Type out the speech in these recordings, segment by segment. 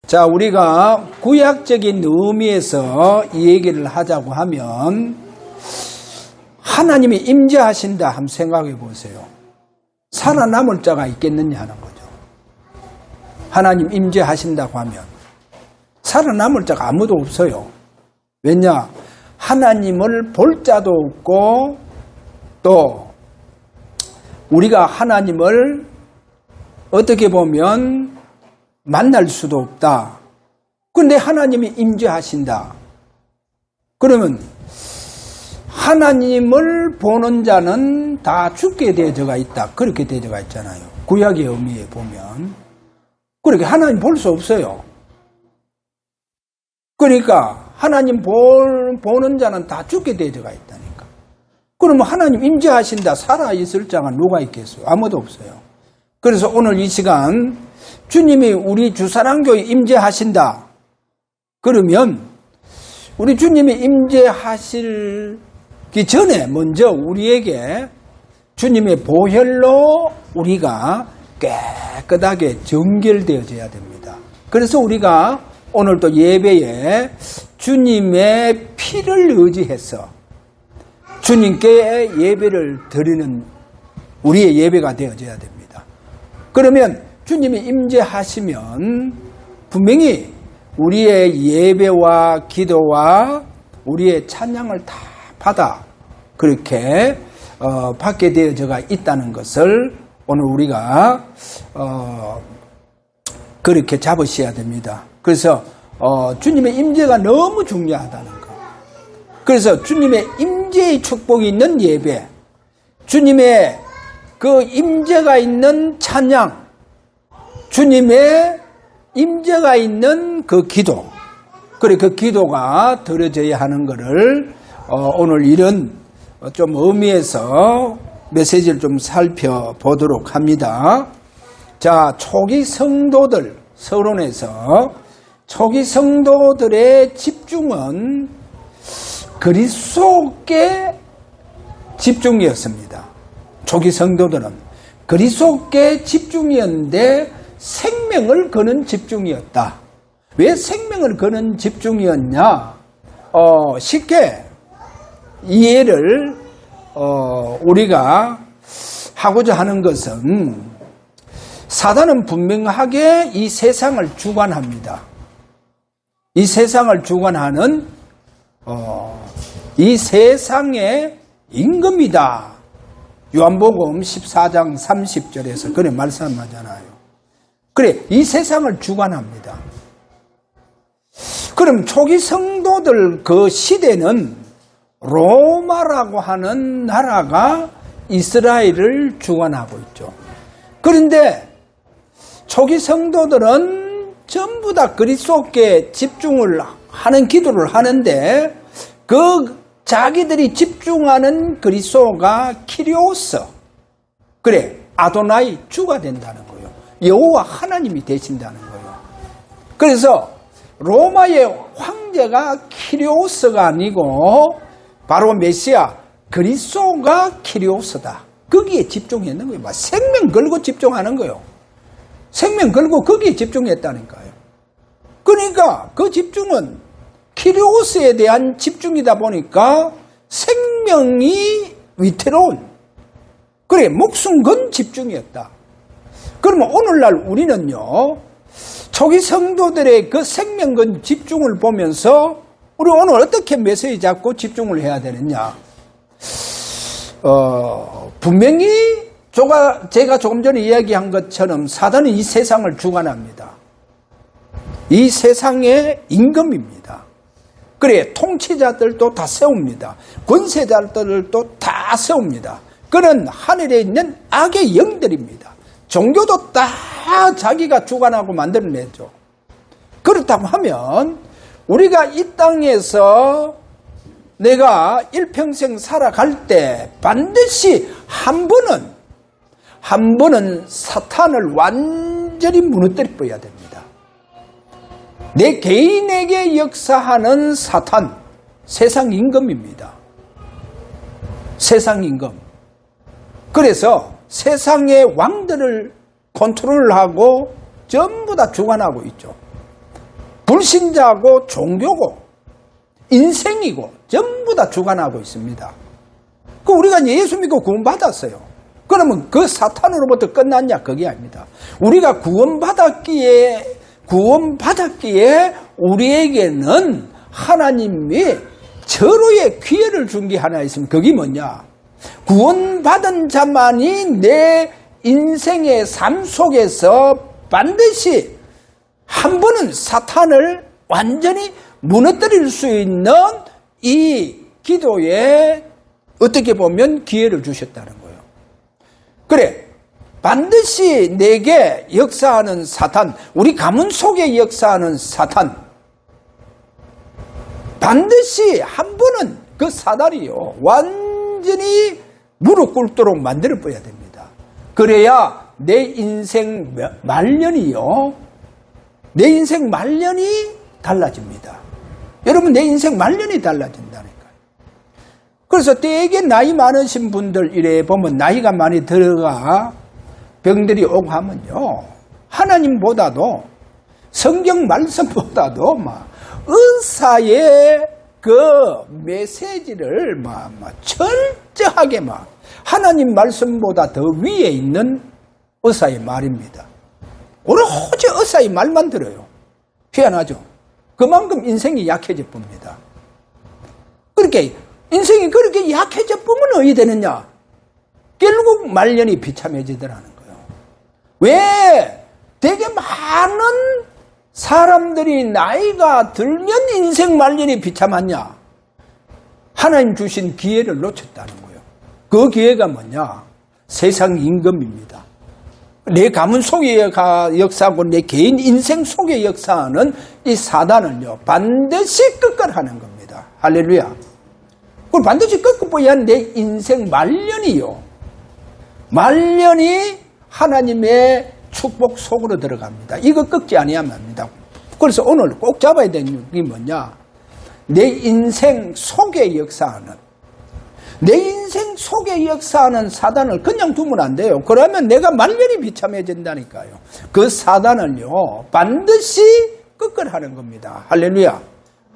자, 우리가 구약적인 의미에서 이 얘기를 하자고 하면 하나님이 임재하신다 한번 생각해 보세요. 살아남을 자가 있겠느냐 하는 거죠. 하나님 임재하신다고 하면 살아남을 자가 아무도 없어요. 왜냐? 하나님을 볼 자도 없고 또 우리가 하나님을 어떻게 보면 만날 수도 없다. 그런데 하나님이 임재하신다. 그러면 하나님을 보는 자는 다 죽게 되어져가 있다. 그렇게 되어져가 있잖아요. 구약의 의미에 보면. 그렇게 하나님 볼 수 없어요. 그러니까 하나님 보는 자는 다 죽게 되어져가 있다니까. 그러면 하나님 임재하신다. 살아있을 자가 누가 있겠어요? 아무도 없어요. 그래서 오늘 이 시간 주님이 우리 주사랑교회 임재하신다. 그러면 우리 주님이 임재하시기 전에 먼저 우리에게 주님의 보혈로 우리가 깨끗하게 정결되어져야 됩니다. 그래서 우리가 오늘 또 예배에 주님의 피를 의지해서 주님께 예배를 드리는 우리의 예배가 되어져야 됩니다. 그러면 주님이 임재하시면 분명히 우리의 예배와 기도와 우리의 찬양을 다 받아 그렇게 받게 되어져가 있다는 것을 오늘 우리가 그렇게 잡으셔야 됩니다. 그래서 주님의 임재가 너무 중요하다는 것. 그래서 주님의 임재의 축복이 있는 예배, 주님의 그 임재가 있는 찬양, 주님의 임재가 있는 그 기도, 그래 그 기도가 드려져야 하는 것을 오늘 이런 좀 의미에서 메시지를 좀 살펴보도록 합니다. 자, 초기 성도들 서론에서 초기 성도들의 집중은 그리스도께 집중이었습니다. 초기 성도들은 그리스도께 집중이었는데 생명을 거는 집중이었다. 왜 생명을 거는 집중이었냐? 쉽게 이해를 우리가 하고자 하는 것은 사단은 분명하게 이 세상을 주관합니다. 이 세상을 주관하는 이 세상의 임금이다. 요한복음 14장 30절에서 그래 말씀하잖아요. 그래 이 세상을 주관합니다. 그럼 초기 성도들 그 시대는 로마라고 하는 나라가 이스라엘을 주관하고 있죠. 그런데 초기 성도들은 전부 다 그리스도께 집중을 하는 기도를 하는데 그 자기들이 집중하는 그리스도가 키리오스, 그래 아도나이 주가 된다는 거예요. 여호와 하나님이 되신다는 거예요. 그래서 로마의 황제가 키리오스가 아니고 바로 메시아 그리스도가 키리오스다. 거기에 집중했는 거예요. 막 생명 걸고 집중하는 거예요. 생명 걸고 거기에 집중했다니까요. 그러니까 그 집중은 키리오스에 대한 집중이다 보니까 생명이 위태로운, 그래 목숨 건 집중이었다. 그러면 오늘날 우리는요, 초기 성도들의 그 생명 건 집중을 보면서 우리 오늘 어떻게 메시지 잡고 집중을 해야 되느냐? 분명히 제가 조금 전에 이야기한 것처럼 사단은 이 세상을 주관합니다. 이 세상의 임금입니다. 그래 통치자들도 다 세웁니다. 권세자들도 다 세웁니다. 그는 하늘에 있는 악의 영들입니다. 종교도 다 자기가 주관하고 만들어내죠. 그렇다고 하면 우리가 이 땅에서 내가 일평생 살아갈 때 반드시 한 번은 사탄을 완전히 무너뜨려 버려야 됩니다. 내 개인에게 역사하는 사탄, 세상 임금입니다. 세상 임금. 그래서 세상의 왕들을 컨트롤하고 전부 다 주관하고 있죠. 불신자고 종교고 인생이고 전부 다 주관하고 있습니다. 그 우리가 예수 믿고 구원받았어요. 그러면 그 사탄으로부터 끝났냐? 그게 아닙니다. 우리가 구원받았기에 우리에게는 하나님이 절호의 기회를 준 게 하나 있습니다. 그게 뭐냐? 구원받은 자만이 내 인생의 삶 속에서 반드시 한 번은 사탄을 완전히 무너뜨릴 수 있는 이 기도에 어떻게 보면 기회를 주셨다는 거예요. 그래, 반드시 내게 역사하는 사탄, 우리 가문 속에 역사하는 사탄, 반드시 한 번은 그 사다리요 완전히 무릎 꿇도록 만들어 버려야 됩니다. 그래야 내 인생 말년이 달라집니다. 여러분, 내 인생 말년이 달라진다니까요. 그래서 되게 나이 많으신 분들 이래 보면 나이가 많이 들어가 병들이 오고 하면요, 하나님보다도 성경 말씀보다도 막 의사의 그 메시지를 막 철저하게 하나님 말씀보다 더 위에 있는 의사의 말입니다. 오로지 의사의 말만 들어요. 희한하죠. 그만큼 인생이 약해져 봅니다. 그렇게 인생이 그렇게 약해져 보면 어떻게 되느냐? 결국 말년이 비참해지더라는 거예요. 왜? 되게 많은 사람들이 나이가 들면 인생 말년이 비참하냐? 하나님 주신 기회를 놓쳤다는 거예요. 그 기회가 뭐냐? 세상 임금입니다. 내 가문 속에 역사하고 내 개인 인생 속에 역사하는 이 사단을요, 반드시 끝까하는 겁니다. 할렐루야. 그걸 반드시 꺾어봐야 내 인생 말년이 하나님의 축복 속으로 들어갑니다. 이거 꺾지 아니하면 합니다. 그래서 오늘 꼭 잡아야 되는 게 뭐냐? 내 인생 속에 역사하는 사단을 그냥 두면 안 돼요. 그러면 내가 말년이 비참해진다니까요. 그 사단을요, 반드시 꺾으라는 겁니다. 할렐루야.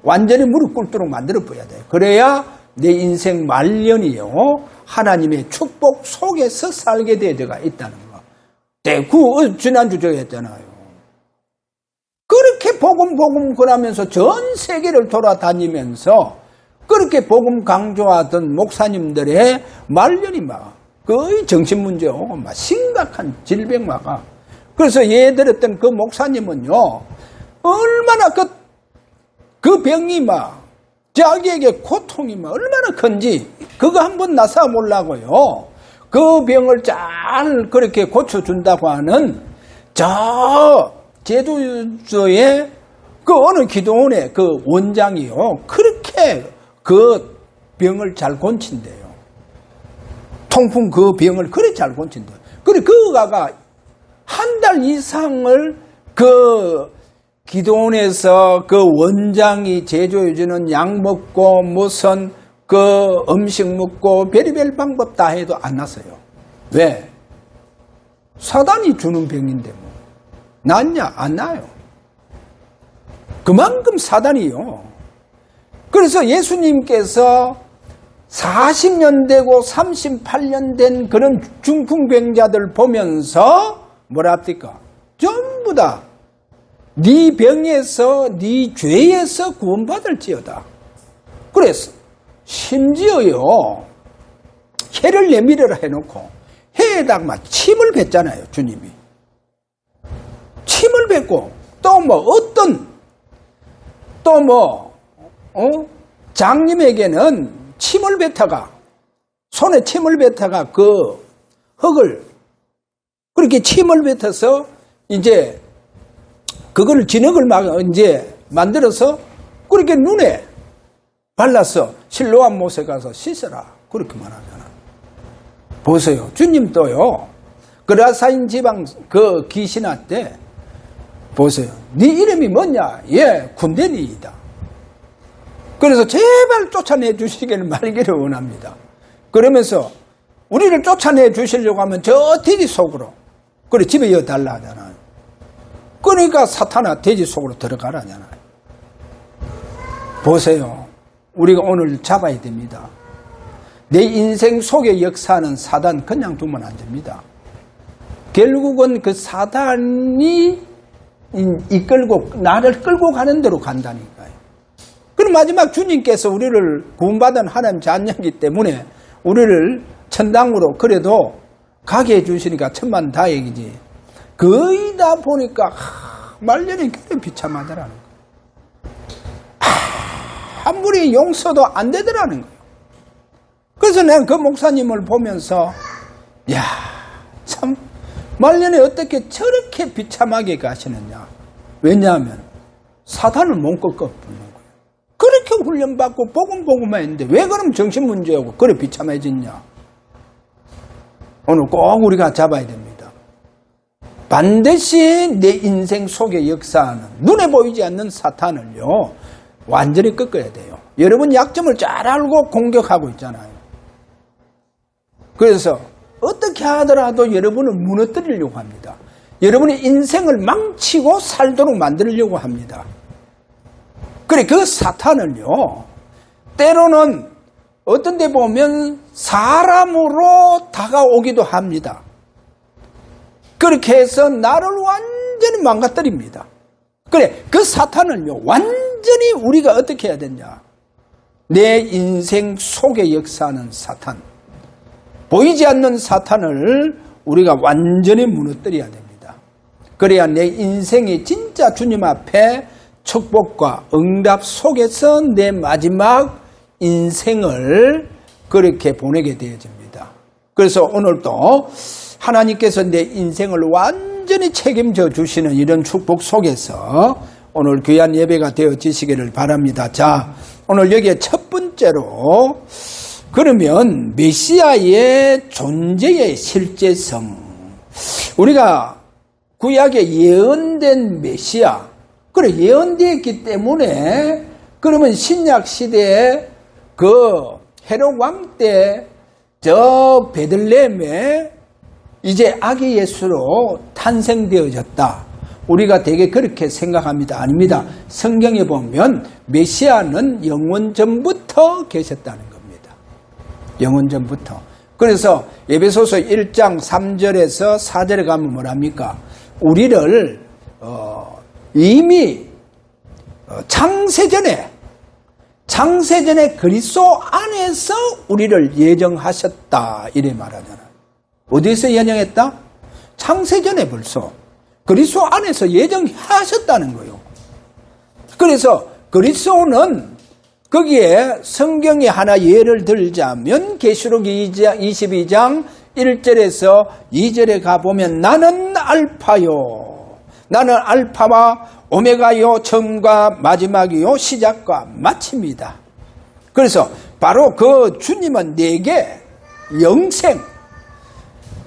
완전히 무릎 꿇도록 만들어 버려야 돼요. 그래야 내 인생 말년이요, 하나님의 축복 속에서 살게 되어가 있다는 거. 네, 지난주 제가 했잖아요. 그렇게 복음 그러면서 전 세계를 돌아다니면서 그렇게 복음 강조하던 목사님들의 말년이 거의 정신문제 오고 심각한 질병 그래서 예 들었던 그 목사님은요, 얼마나 그 병이 자기에게 고통이 얼마나 큰지 그거 한번 나사 몰라고요. 그 병을 잘 그렇게 고쳐준다고 하는 제주도의 그 어느 기도원의 그 원장이요, 그렇게 그 병을 잘 고친대요. 통풍 그 병을 그렇게 잘 고친대요. 그래, 그거가 한 달 이상을 그 기도원에서 그 원장이 제조해주는 약 먹고 무슨 그 음식 먹고 별의별 방법 다 해도 안 났어요. 왜? 사단이 주는 병인데 낫냐? 안 나요. 그만큼 사단이요. 그래서 예수님께서 40년 되고 38년 된 그런 중풍병자들 보면서 뭐라 합니까? 전부 다 네 병에서 네 죄에서 구원받을지어다. 그래서 심지어요, 해를 내밀으라 해놓고 해에다가 침을 뱉잖아요, 주님이. 침을 뱉고 장님에게는 침을 뱉다가 손에 침을 뱉다가 그 흙을 그렇게 침을 뱉어서 이제 그걸 진흙을 이제 만들어서 그렇게 눈에 발라서 실로암 못에 가서 씻어라, 그렇게 말하잖아. 보세요, 주님도요, 그라사인 지방 그 귀신한테 보세요, 네 이름이 뭐냐? 예, 군대니이다. 그래서 제발 쫓아내 주시기를 말기를 원합니다. 그러면서 우리를 쫓아내 주시려고 하면 저 돼지 속으로, 그래 집에 여달라 하잖아요. 그러니까 사탄아 돼지 속으로 들어가라잖아요. 보세요. 우리가 오늘 잡아야 됩니다. 내 인생 속의 역사는 사단 그냥 두면 안 됩니다. 결국은 그 사단이 나를 끌고 가는 대로 간다니까요. 그럼 마지막 주님께서 우리를 구원받은 하나님 자녀이기 때문에 우리를 천당으로 그래도 가게 해주시니까 천만다행이지. 거의 다 보니까 말년이 굉장히 비참하더라는 거예요. 아무리 용서도 안 되더라는 거예요. 그래서 내가 그 목사님을 보면서 야, 참 말년에 어떻게 저렇게 비참하게 가시느냐. 왜냐하면 사단을 몸껏 꺾는 거예요. 그렇게 훈련받고 복음만 했는데 왜 그럼 정신문제하고 그래 비참해졌냐. 오늘 꼭 우리가 잡아야 됩니다. 반드시 내 인생 속의 역사는 눈에 보이지 않는 사탄을요 완전히 꺾어야 돼요. 여러분 약점을 잘 알고 공격하고 있잖아요. 그래서 어떻게 하더라도 여러분을 무너뜨리려고 합니다. 여러분의 인생을 망치고 살도록 만들려고 합니다. 그래 그 사탄을요 때로는 어떤 데 보면 사람으로 다가오기도 합니다. 그렇게 해서 나를 완전히 망가뜨립니다. 그래 그 사탄을요 완전히 우리가 어떻게 해야 되냐. 내 인생 속의 역사는 사탄, 보이지 않는 사탄을 우리가 완전히 무너뜨려야 됩니다. 그래야 내 인생이 진짜 주님 앞에 축복과 응답 속에서 내 마지막 인생을 그렇게 보내게 되어집니다. 그래서 오늘도 하나님께서 내 인생을 완전히 책임져 주시는 이런 축복 속에서 오늘 귀한 예배가 되어지시기를 바랍니다. 자, 오늘 여기에 첫 번째로 그러면 메시아의 존재의 실제성, 우리가 구약에 예언된 메시아, 그래 예언되었기 때문에 그러면 신약 시대에 그 헤롯 왕 때 저 베들레헴에 이제 아기 예수로 탄생되어졌다. 우리가 되게 그렇게 생각합니다. 아닙니다. 성경에 보면 메시아는 영원 전부터 계셨다는 겁니다. 영원 전부터. 그래서 에베소서 1장 3절에서 4절에 가면 뭐랍니까? 우리를 이미 창세전에 그리스도 안에서 우리를 예정하셨다 이래 말하잖아요. 어디서 예정했다? 창세전에 벌써 그리스도 안에서 예정하셨다는 거예요. 그래서 그리스도는 거기에 성경에 하나 예를 들자면 계시록 22장 1절에서 2절에 가보면 나는 알파요, 나는 알파와 오메가요, 처음과 마지막이요, 시작과 마침이다. 그래서 바로 그 주님은 내게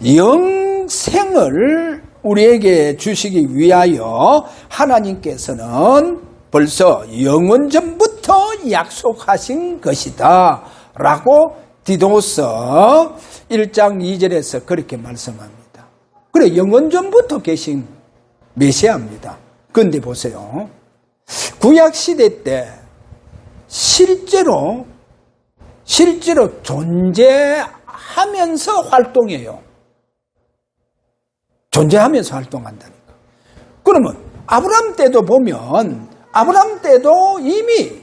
영생을 우리에게 주시기 위하여 하나님께서는 벌써 영원 전부터 약속하신 것이다 라고 디도서 1장 2절에서 그렇게 말씀합니다. 그래 영원 전부터 계신 메시아입니다. 그런데 보세요. 구약시대 때 실제로 존재하면서 활동해요. 존재하면서 활동한다니까. 그러면 아브라함 때도 보면 아브라함 때도 이미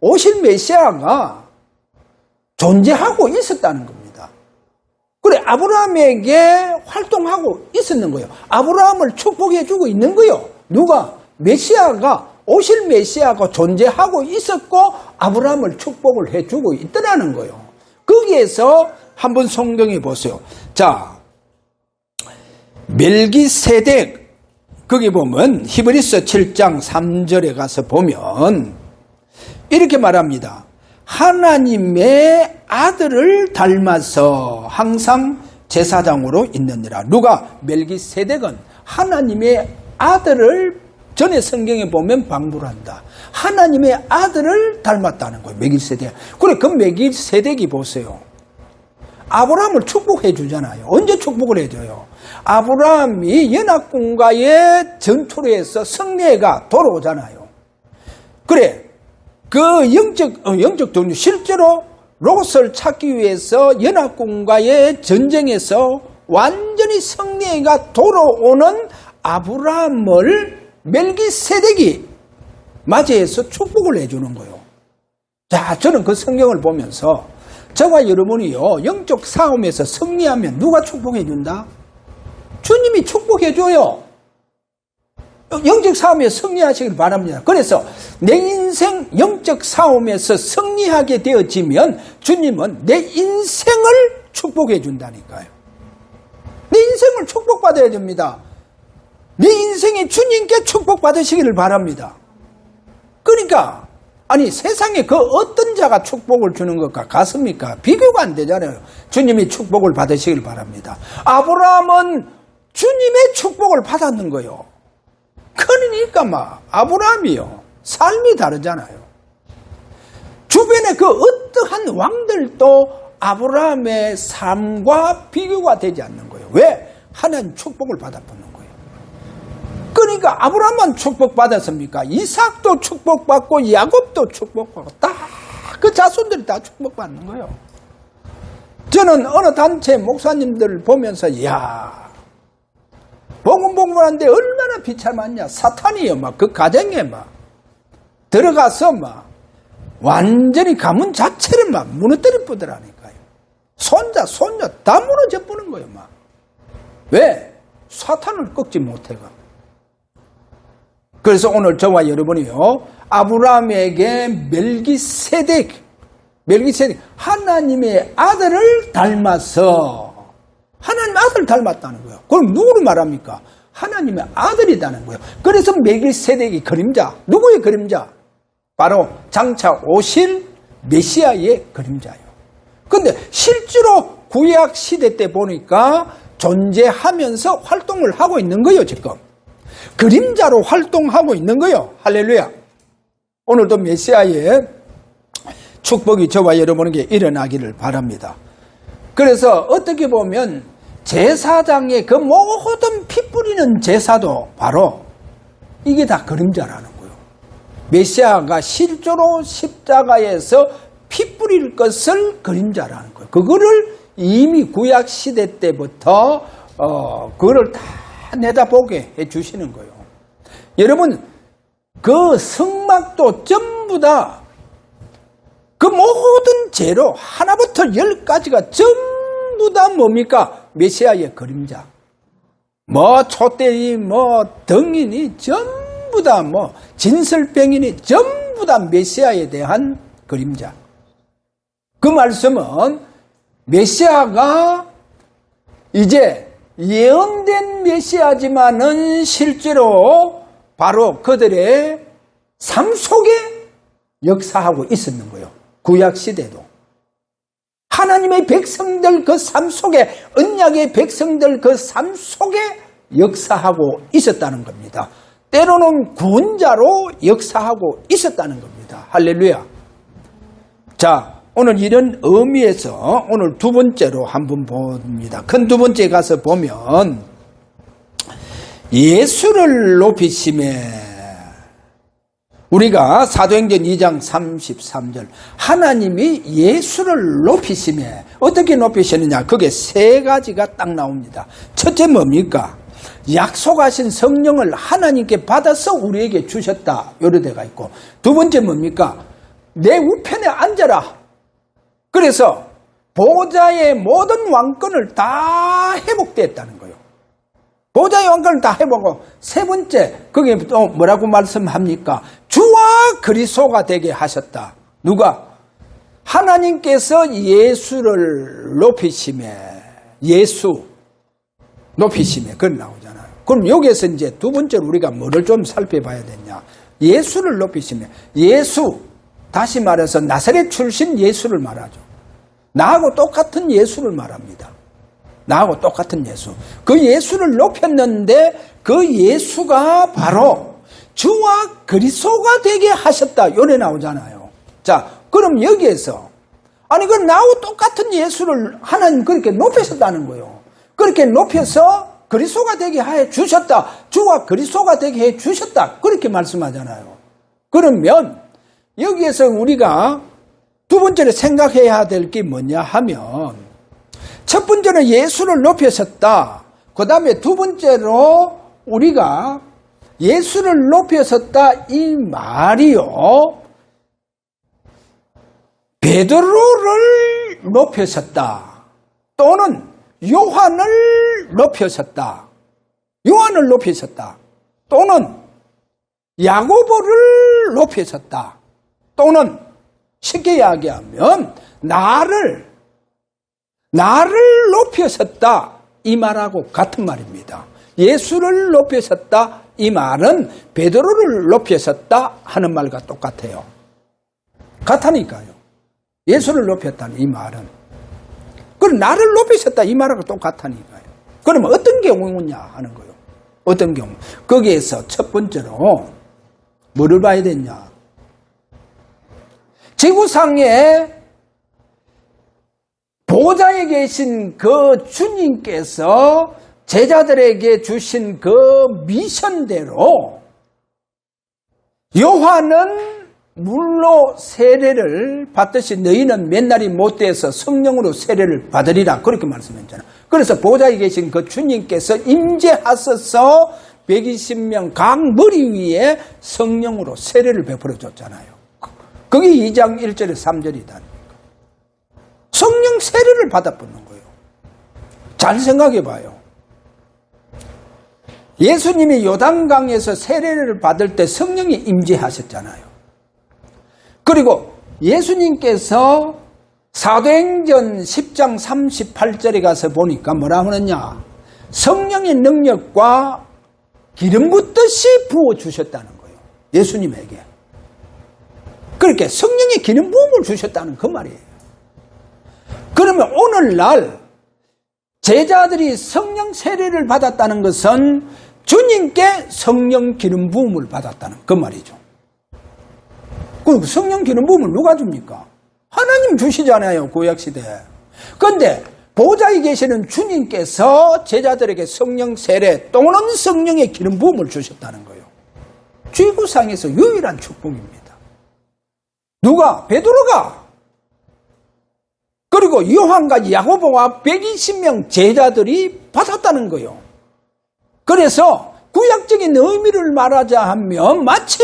오실 메시아가 존재하고 있었다는 겁니다. 그래 아브라함에게 활동하고 있었는 거예요. 아브라함을 축복해 주고 있는 거예요. 누가? 메시아가, 오실 메시아가 존재하고 있었고 아브라함을 축복을 해주고 있더라는 거예요. 거기에서 한번 성경에 보세요. 자, 멜기세덱 거기 보면 히브리서 7장 3절에 가서 보면 이렇게 말합니다. 하나님의 아들을 닮아서 항상 제사장으로 있느니라. 누가? 멜기세덱은 하나님의 아들을 전에 성경에 보면 방불 한다. 하나님의 아들을 닮았다는 거예요. 멜기세덱. 그래 그 멜기세덱이 보세요. 아브라함을 축복해 주잖아요. 언제 축복을 해줘요? 아브라함이 연합군과의 전투로 해서 승리가 돌아오잖아요. 그래 그 영적 동료, 실제로 롯을 찾기 위해서 연합군과의 전쟁에서 완전히 승리가 돌아오는 아브라함을 멜기세덱이 맞이해서 축복을 해주는 거예요. 자, 저는 그 성경을 보면서 저와 여러분이요, 영적 싸움에서 승리하면 누가 축복해준다? 주님이 축복해줘요. 영적 싸움에 승리하시길 바랍니다. 그래서 내 인생 영적 싸움에서 승리하게 되어지면 주님은 내 인생을 축복해 준다니까요. 내 인생을 축복받아야 됩니다. 내 인생이 주님께 축복받으시기를 바랍니다. 그러니까 아니 세상에 그 어떤 자가 축복을 주는 것과 같습니까? 비교가 안 되잖아요. 주님이 축복을 받으시길 바랍니다. 아브라함은 주님의 축복을 받았는 거예요. 그러니까 아브라함이요, 삶이 다르잖아요. 주변에 그 어떠한 왕들도 아브라함의 삶과 비교가 되지 않는 거예요. 왜? 하나님 축복을 받아보는 거예요. 그러니까 아브라함만 축복받았습니까? 이삭도 축복받고 야곱도 축복받고 다 그 자손들이 다 축복받는 거예요. 저는 어느 단체 목사님들을 보면서 복음하는데 얼마나 비참하냐. 사탄이요, 그 가정에 들어가서 완전히 가문 자체를 무너뜨려 뿌더라니까요. 손자, 손녀 다 무너져 뿌는 거예요, 왜? 사탄을 꺾지 못해가. 그래서 오늘 저와 여러분이요, 아브라함에게 멜기세덱, 하나님의 아들을 닮아서, 하나님의 아들을 닮았다는 거예요. 그럼 누구를 말합니까? 하나님의 아들이라는 거예요. 그래서 멜기세덱이 그림자, 누구의 그림자? 바로 장차 오실 메시아의 그림자예요. 그런데 실제로 구약 시대 때 보니까 존재하면서 활동을 하고 있는 거예요, 지금. 그림자로 활동하고 있는 거예요. 할렐루야. 오늘도 메시아의 축복이 저와 여러분에게 일어나기를 바랍니다. 그래서 어떻게 보면 제사장의 그 모든 피 뿌리는 제사도 바로 이게 다 그림자라는 거예요. 메시아가 실제로 십자가에서 피 뿌릴 것을 그림자라는 거예요. 그거를 이미 구약 시대 때부터 그거를 다 내다보게 해주시는 거예요. 여러분, 그 성막도 전부 다 그 모든 재료 하나부터 10가지가 전부 다 뭡니까? 메시아의 그림자. 촛대니 등이니 전부 다 진설병이니 전부 다 메시아에 대한 그림자. 그 말씀은 메시아가 이제 예언된 메시아지만은 실제로 바로 그들의 삶 속에 역사하고 있었는 거예요. 구약 시대도. 하나님의 백성들 그 삶 속에, 언약의 백성들 그 삶 속에 역사하고 있었다는 겁니다. 때로는 구원자로 역사하고 있었다는 겁니다. 할렐루야. 자, 오늘 이런 의미에서 오늘 두 번째로 한번 봅니다. 큰 두 번째 가서 보면 예수를 높이심에, 우리가 사도행전 2장 33절 하나님이 예수를 높이심에 어떻게 높이시느냐, 그게 세 가지가 딱 나옵니다. 첫째 뭡니까? 약속하신 성령을 하나님께 받아서 우리에게 주셨다, 요런 데가 있고, 두 번째 뭡니까? 내 우편에 앉아라. 그래서 보좌의 모든 왕권을 다 회복되었다는 거예요. 보좌의 왕권을 다 회복하고, 세 번째, 그게 또 뭐라고 말씀합니까? 주와 그리스도가 되게 하셨다. 누가? 하나님께서 예수를 높이심에, 예수 높이심에, 그건 나오잖아요. 그럼 여기에서 이제 두 번째로 우리가 뭐를 좀 살펴봐야 되냐? 예수를 높이심에, 예수, 다시 말해서 나사렛 출신 예수를 말하죠. 나하고 똑같은 예수를 말합니다. 나하고 똑같은 예수. 그 예수를 높였는데 그 예수가 바로 주와 그리스도가 되게 하셨다, 요래 나오잖아요. 자, 그럼 여기에서 아니 그 나하고 똑같은 예수를 하나님 그렇게 높이셨다는 거예요. 그렇게 높여서 그리스도가 되게 해 주셨다, 주와 그리스도가 되게 해 주셨다, 그렇게 말씀하잖아요. 그러면 여기에서 우리가 두 번째로 생각해야 될 게 뭐냐 하면, 첫 번째는 예수를 높여 섰다. 그 다음에 두 번째로 우리가 예수를 높여 섰다 이 말이요, 베드로를 높여 섰다 또는 요한을 높여 섰다, 요한을 높여 섰다 또는 야고보를 높여 섰다 또는 쉽게 이야기하면 나를 높여 섰다 이 말하고 같은 말입니다. 예수를 높여 섰다 이 말은 베드로를 높여 섰다 하는 말과 똑같아요. 같으니까요. 예수를 높였다는 이 말은. 그럼 나를 높여 섰다 이 말하고 똑같으니까요. 그러면 어떤 경우냐 하는 거예요. 어떤 경우. 거기에서 첫 번째로 뭐를 봐야 되냐. 지구상에 보좌에 계신 그 주님께서 제자들에게 주신 그 미션대로 요한은 물로 세례를 받듯이 너희는 맨날이 못돼서 성령으로 세례를 받으리라 그렇게 말씀했잖아요. 그래서 보좌에 계신 그 주님께서 임재하셔서 120명 각 머리 위에 성령으로 세례를 베풀어 줬잖아요. 그게 2장 1절에 3절이다. 성령 세례를 받아보는 거예요. 잘 생각해 봐요. 예수님이 요단강에서 세례를 받을 때 성령이 임재하셨잖아요. 그리고 예수님께서 사도행전 10장 38절에 가서 보니까 뭐라 하느냐, 성령의 능력과 기름 붓듯이 부어주셨다는 거예요. 예수님에게. 그렇게 성령의 기름 부음을 주셨다는 그 말이에요. 그러면 오늘날 제자들이 성령 세례를 받았다는 것은 주님께 성령 기름 부음을 받았다는 그 말이죠. 그럼 성령 기름 부음을 누가 줍니까? 하나님 주시잖아요, 구약시대에. 그런데 보좌에 계시는 주님께서 제자들에게 성령 세례 또는 성령의 기름 부음을 주셨다는 거예요. 지구상에서 유일한 축복입니다. 누가? 베드로가. 그리고 요한과 야고보와 120명 제자들이 받았다는 거예요. 그래서 구약적인 의미를 말하자 하면 마치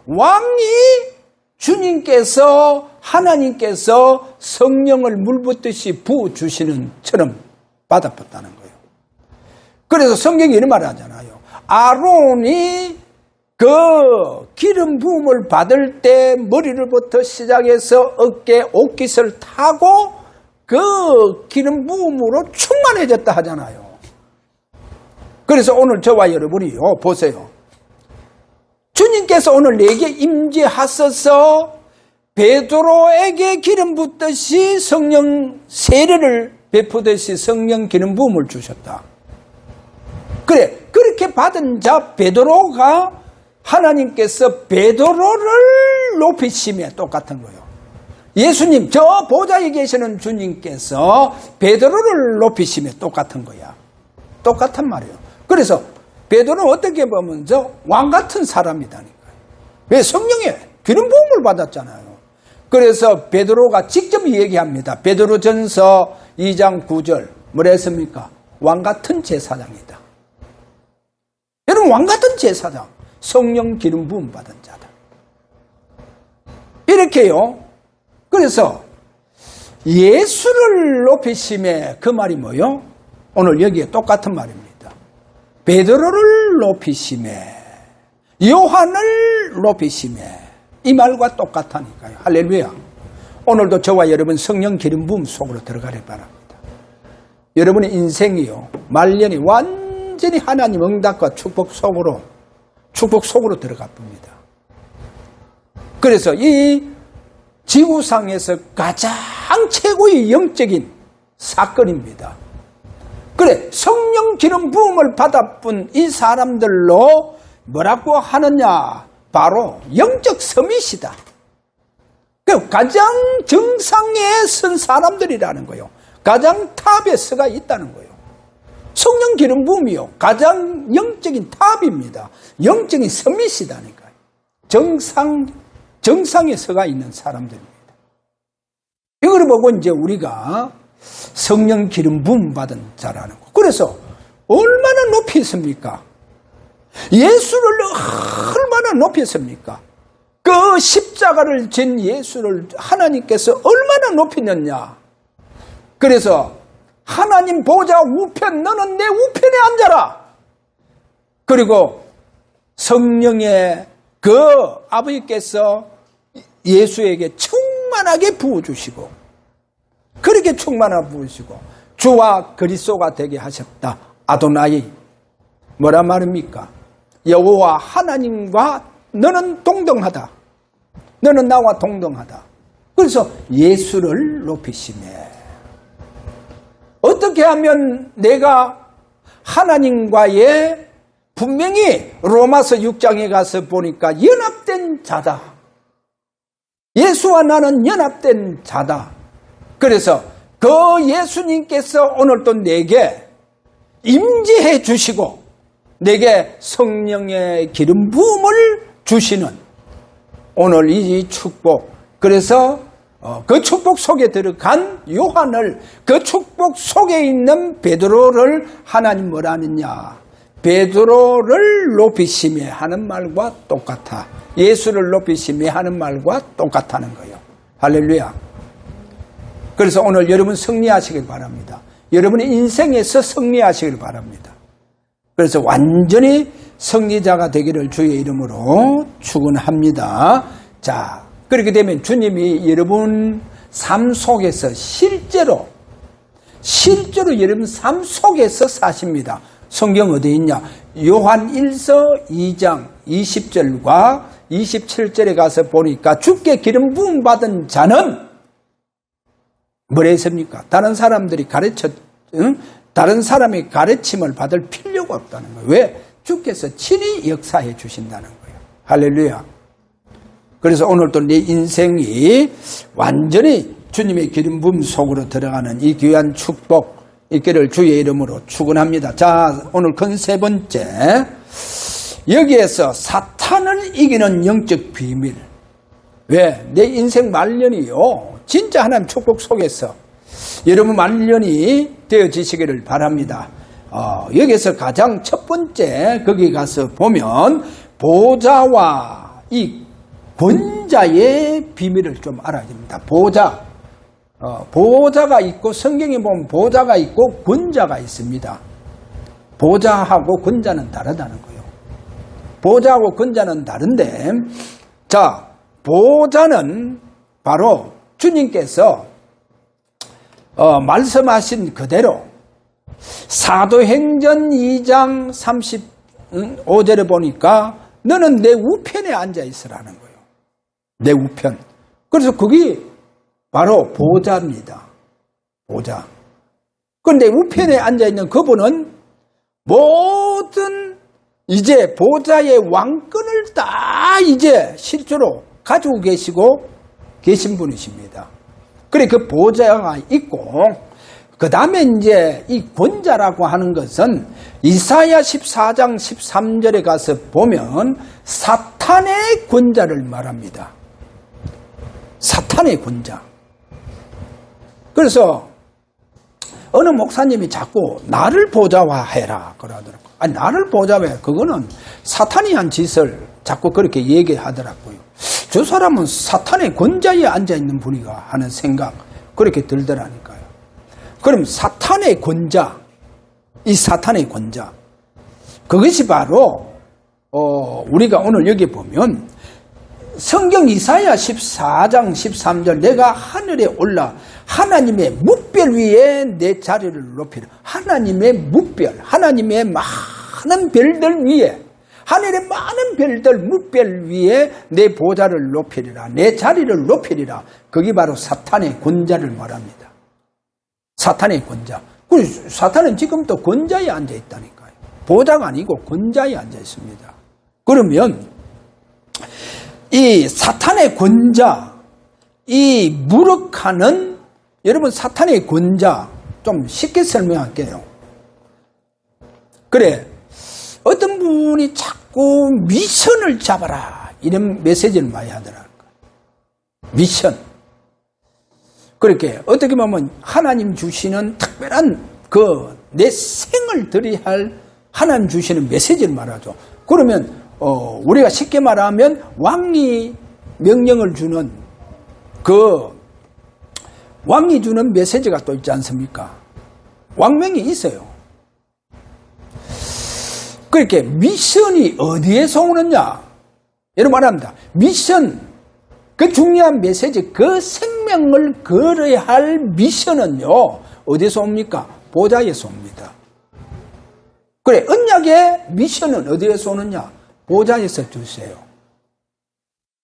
왕이 주님께서 하나님께서 성령을 물붓듯이 부어주시는 처럼 받아봤다는 거예요. 그래서 성경이 이런 말을 하잖아요. 아론이 그 기름 부음을 받을 때 머리를부터 시작해서 어깨 옷깃을 타고 그 기름 부음으로 충만해졌다 하잖아요. 그래서 오늘 저와 여러분이요, 보세요. 주님께서 오늘 내게 임재하셔서 베드로에게 기름 붓듯이 성령 세례를 베푸듯이 성령 기름 부음을 주셨다. 그래, 그렇게 받은 자 베드로가 하나님께서 베드로를 높이심에 똑같은 거예요. 예수님, 저 보좌에 계시는 주님께서 베드로를 높이심에 똑같은 거야. 똑같은 말이에요. 그래서 베드로는 어떻게 보면 저 왕 같은 사람이다니까요. 왜? 성령의 기름 부음을 받았잖아요. 그래서 베드로가 직접 얘기합니다. 베드로전서 2장 9절 뭐라 했습니까? 왕 같은 제사장이다. 여러분, 왕 같은 제사장, 성령 기름 부음 받은 자다. 이렇게요. 그래서 예수를 높이심에 그 말이 뭐요? 오늘 여기에 똑같은 말입니다. 베드로를 높이심에, 요한을 높이심에, 이 말과 똑같다니까요. 할렐루야. 오늘도 저와 여러분 성령 기름 부음 속으로 들어가길 바랍니다. 여러분의 인생이요, 말년이 완전히 하나님 응답과 축복 속으로 들어가 봅니다. 그래서 이 지구상에서 가장 최고의 영적인 사건입니다. 그래, 성령 기름 부음을 받아본 이 사람들로 뭐라고 하느냐? 바로 영적 서밋이다. 가장 정상에 선 사람들이라는 거예요. 가장 탑에 서가 있다는 거예요. 성령 기름 부음이요, 가장 영적인 탑입니다. 영적인 서밋이다니까요. 정상 정상에 서가 있는 사람들입니다. 이걸 보고 이제 우리가 성령 기름 부음 받은 자라는 거. 그래서 얼마나 높이 있습니까? 예수를 얼마나 높이 있습니까? 그 십자가를 진 예수를 하나님께서 얼마나 높이 놨냐. 그래서 하나님 보좌 우편, 너는 내 우편에 앉아라. 그리고 성령의 그 아버지께서 예수에게 충만하게 부어주시고, 그렇게 충만하게 부으시고 주와 그리스도가 되게 하셨다. 아도나이. 뭐라 말입니까? 여호와 하나님과 너는 동등하다. 너는 나와 동등하다. 그래서 예수를 높이시네. 어떻게 하면 내가 하나님과의 분명히 로마서 6장에 가서 보니까 연합된 자다. 예수와 나는 연합된 자다. 그래서 그 예수님께서 오늘 또 내게 임재해 주시고 내게 성령의 기름 부음을 주시는 오늘 이 축복. 그래서 그 축복 속에 들어간 요한을, 그 축복 속에 있는 베드로를 하나님 뭐라 하느냐. 베드로를 높이시며 하는 말과 똑같아. 예수를 높이시며 하는 말과 똑같다는 거예요. 할렐루야. 그래서 오늘 여러분 승리하시길 바랍니다. 여러분의 인생에서 승리하시길 바랍니다. 그래서 완전히 승리자가 되기를 주의 이름으로 축원합니다. 자, 그렇게 되면 주님이 여러분 삶 속에서 실제로 여러분 삶 속에서 사십니다. 성경 어디 있냐? 요한 1서 2장 20절과 27절에 가서 보니까 주께 기름 부음 받은 자는 뭐라 했습니까? 다른 사람들이 다른 사람의 가르침을 받을 필요가 없다는 거예요. 왜? 주께서 친히 역사해 주신다는 거예요. 할렐루야. 그래서 오늘 또 내 인생이 완전히 주님의 기름 부음 속으로 들어가는 이 귀한 축복 있기를 주의 이름으로 축원합니다. 자, 오늘 큰 세 번째, 여기에서 사탄을 이기는 영적 비밀. 왜? 내 인생 말년이요, 진짜 하나님 축복 속에서 여러분 말년이 되어지시기를 바랍니다. 여기서 가장 첫 번째, 거기 가서 보면 보좌와 이 권자의 비밀을 좀 알아야 됩니다. 보좌가 있고, 성경에 보면 보좌가 있고 권자가 있습니다. 보좌하고 권자는 다르다는 거예요. 보좌하고 권자는 다른데, 자, 보좌는 바로 주님께서 말씀하신 그대로 사도행전 2장 35절에 보니까 너는 내 우편에 앉아 있으라는 거예요. 내 우편. 그래서 거기 바로 보좌입니다. 보좌. 그런데 우편에 앉아있는 그분은 모든 이제 보좌의 왕권을 다 이제 실제로 가지고 계신 분이십니다. 그래, 그 보좌가 있고, 그 다음에 이제 이 권자라고 하는 것은 이사야 14장 13절에 가서 보면 사탄의 권자를 말합니다. 사탄의 권자. 그래서 어느 목사님이 자꾸 나를 보좌화해라 그러더라고요. 아니, 나를 보좌화해, 그거는 사탄이 한 짓을 자꾸 그렇게 얘기하더라고요. 저 사람은 사탄의 권자에 앉아있는 분이가 하는 생각, 그렇게 들더라니까요. 그럼 사탄의 권자, 이 사탄의 권자, 그것이 바로 우리가 오늘 여기 보면 성경 이사야 14장 13절, 내가 하늘에 올라 하나님의 뭇별 위에 내 자리를 높이라. 하나님의 뭇별, 하나님의 많은 별들 위에, 하늘의 많은 별들 뭇별 위에 내 보좌를 높이리라. 내 자리를 높이리라. 그게 바로 사탄의 권자를 말합니다. 사탄의 권자. 그리고 사탄은 지금도 권자에 앉아 있다니까요. 보좌가 아니고 권자에 앉아 있습니다. 그러면 이 사탄의 권자, 이 무력하는, 여러분 사탄의 권자 좀 쉽게 설명할게요. 그래, 어떤 분이 자꾸 위선을 잡아라 이런 메시지를 많이 하더라고요. 미션. 그렇게 어떻게 보면 하나님 주시는 특별한 내 생을 들여야 할 하나님 주시는 메시지를 말하죠. 그러면 우리가 쉽게 말하면 왕이 명령을 주는 왕이 주는 메시지가 또 있지 않습니까? 왕명이 있어요. 그렇게 미션이 어디에서 오느냐? 여러분 말합니다. 미션, 그 중요한 메시지, 그 생명을 걸어야 할 미션은요, 어디서 옵니까? 보좌에서 옵니다. 그래, 언약의 미션은 어디에서 오느냐? 보좌에서 주세요.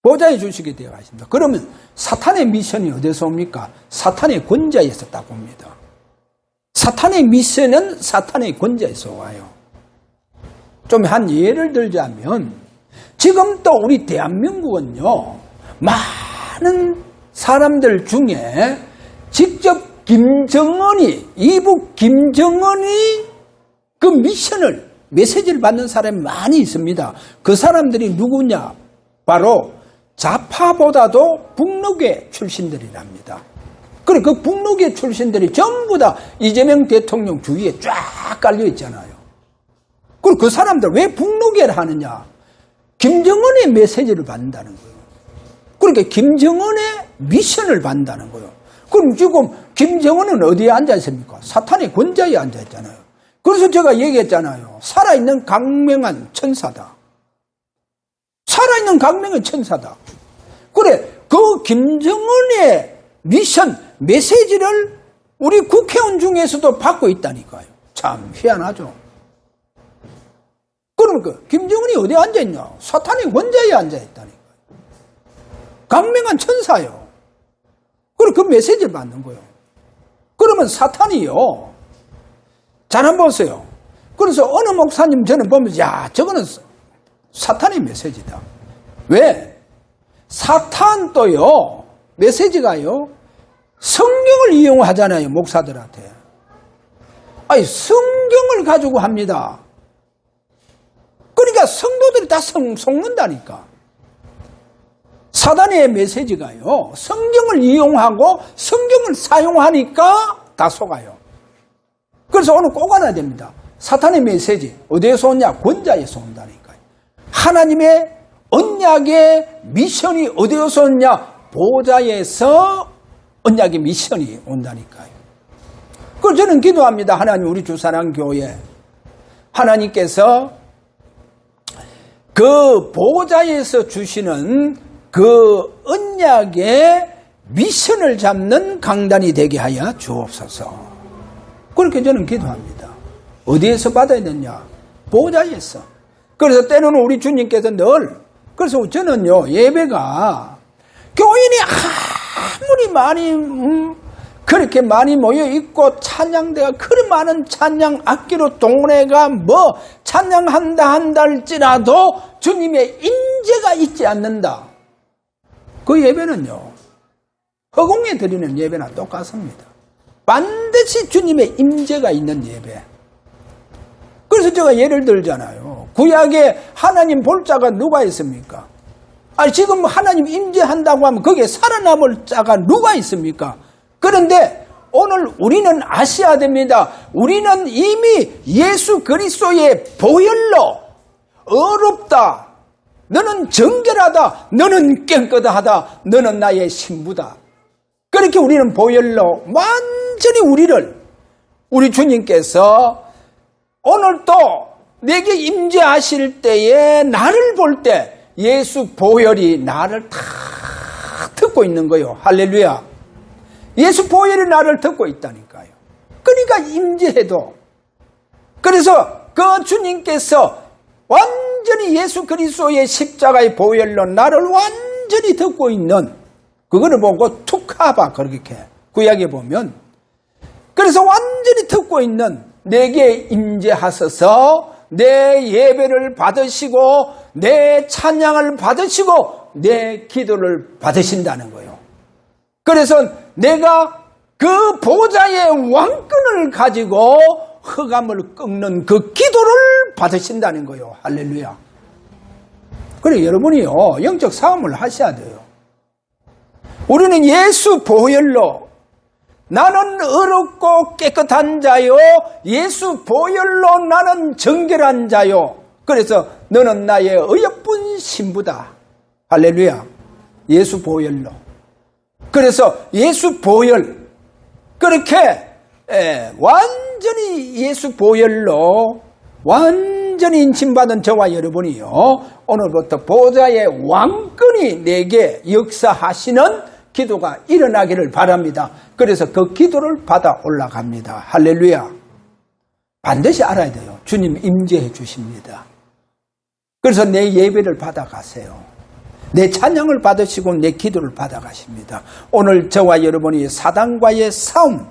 보좌에 주시게 되어 있습니다. 그러면 사탄의 미션이 어디서 옵니까? 사탄의 권좌에서 딱 옵니다. 사탄의 미션은 사탄의 권좌에서 와요. 좀 한 예를 들자면, 지금 또 우리 대한민국은요, 많은 사람들 중에 직접 이북 김정은이 그 미션을, 메시지를 받는 사람이 많이 있습니다. 그 사람들이 누구냐? 바로 좌파보다도 북녘의 출신들이랍니다. 그래, 그 북녘의 출신들이 전부 다 이재명 대통령 주위에 쫙 깔려 있잖아요. 그리고 그 사람들 왜 북녘에를 하느냐? 김정은의 메시지를 받는다는 거예요. 그러니까 김정은의 미션을 받는다는 거예요. 그럼 지금 김정은은 어디에 앉아 있습니까? 사탄의 권좌에 앉아 있잖아요. 그래서 제가 얘기했잖아요. 살아있는 강명한 천사다. 살아있는 강명한 천사다. 그래, 그 김정은의 미션, 메시지를 우리 국회의원 중에서도 받고 있다니까요. 참 희한하죠. 그러니까 김정은이 어디에 앉아있냐? 사탄의 권좌에 앉아있다니까요. 강명한 천사요. 그리고 그 메시지를 받는 거예요. 그러면 사탄이요. 잘 한번 보세요. 그래서 어느 목사님 저는 보면서 야, 저거는 사탄의 메시지다. 왜? 사탄도요, 메시지가요, 성경을 이용하잖아요, 목사들한테. 아니, 성경을 가지고 합니다. 그러니까 성도들이 다 속는다니까. 사단의 메시지가요, 성경을 이용하고 성경을 사용하니까 다 속아요. 그래서 오늘 꼭 알아야 됩니다. 사탄의 메시지 어디에서 오냐? 권좌에서 온다니까요. 하나님의 언약의 미션이 어디에서 오냐? 보좌에서 언약의 미션이 온다니까요. 그래서 저는 기도합니다. 하나님, 우리 주사랑교회 하나님께서 그 보좌에서 주시는 그 언약의 미션을 잡는 강단이 되게 하여 주옵소서. 그렇게 저는 기도합니다. 어디에서 받아야 되냐? 보좌에서. 그래서 때로는 우리 주님께서 늘, 그래서 저는요, 예배가 교인이 아무리 많이 그렇게 많이 모여 있고 찬양대가 그리 많은 찬양 악기로 동네가 찬양한다 한다 할지라도 주님의 임재가 있지 않는다. 그 예배는요, 허공에 드리는 예배나 똑같습니다. 반드시 주님의 임재가 있는 예배. 그래서 제가 예를 들잖아요. 구약에 하나님 볼 자가 누가 있습니까? 아니, 지금 하나님 임재한다고 하면 거기에 살아남을 자가 누가 있습니까? 그런데 오늘 우리는 아셔야 됩니다. 우리는 이미 예수 그리스도의 보혈로 어렵다, 너는 정결하다, 너는 깨끗하다, 너는 나의 신부다. 그렇게 우리는 보혈로 완전히 우리 주님께서 오늘 또 내게 임재하실 때에 나를 볼 때 예수 보혈이 나를 다 듣고 있는 거예요. 할렐루야. 예수 보혈이 나를 듣고 있다니까요. 그러니까 임재해도. 그래서 그 주님께서 완전히 예수 그리스도의 십자가의 보혈로 나를 완전히 듣고 있는, 그거를 보고 투카바 그렇게 구약에 보면, 그래서 완전히 듣고 있는 내게 임재하소서, 내 예배를 받으시고 내 찬양을 받으시고 내 기도를 받으신다는 거예요. 그래서 내가 그 보좌의 왕권을 가지고 흑암을 꺾는 그 기도를 받으신다는 거예요. 할렐루야. 그래, 여러분이요, 영적 싸움을 하셔야 돼요. 우리는 예수 보혈로 나는 의롭고 깨끗한 자요 예수 보혈로 나는 정결한 자요 그래서 너는 나의 의롭은 신부다. 할렐루야. 예수 보혈로. 그래서 예수 보혈 그렇게 완전히 예수 보혈로 완전히 인침받은 저와 여러분이요 오늘부터 보좌의 왕권이 내게 역사하시는 기도가 일어나기를 바랍니다. 그래서 그 기도를 받아 올라갑니다. 할렐루야. 반드시 알아야 돼요. 주님 임재해 주십니다. 그래서 내 예배를 받아가세요. 내 찬양을 받으시고 내 기도를 받아가십니다. 오늘 저와 여러분이 사단과의 싸움,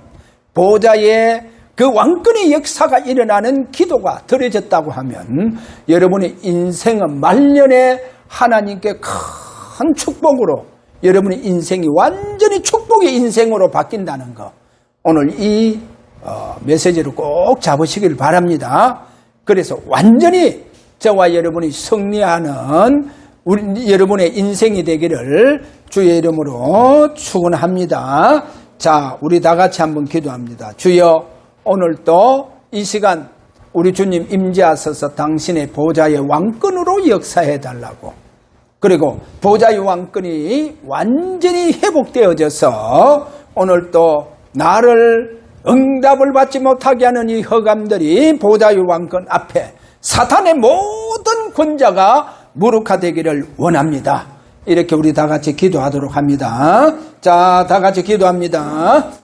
보좌의 그 왕권의 역사가 일어나는 기도가 드려졌다고 하면 여러분의 인생은 말년에 하나님께 큰 축복으로 여러분의 인생이 완전히 축복의 인생으로 바뀐다는 거 오늘 이 메시지를 꼭 잡으시길 바랍니다. 그래서 완전히 저와 여러분이 승리하는 여러분의 인생이 되기를 주의 이름으로 축원합니다. 자, 우리 다 같이 한번 기도합니다. 주여, 오늘 또 이 시간 우리 주님 임재하셔서 당신의 보좌의 왕권으로 역사해 달라고. 그리고 보좌의 왕권이 완전히 회복되어져서 오늘 또 나를 응답을 받지 못하게 하는 이 허감들이 보좌의 왕권 앞에 사탄의 모든 권자가 무력화되기를 원합니다. 이렇게 우리 다 같이 기도하도록 합니다. 자, 다 같이 기도합니다.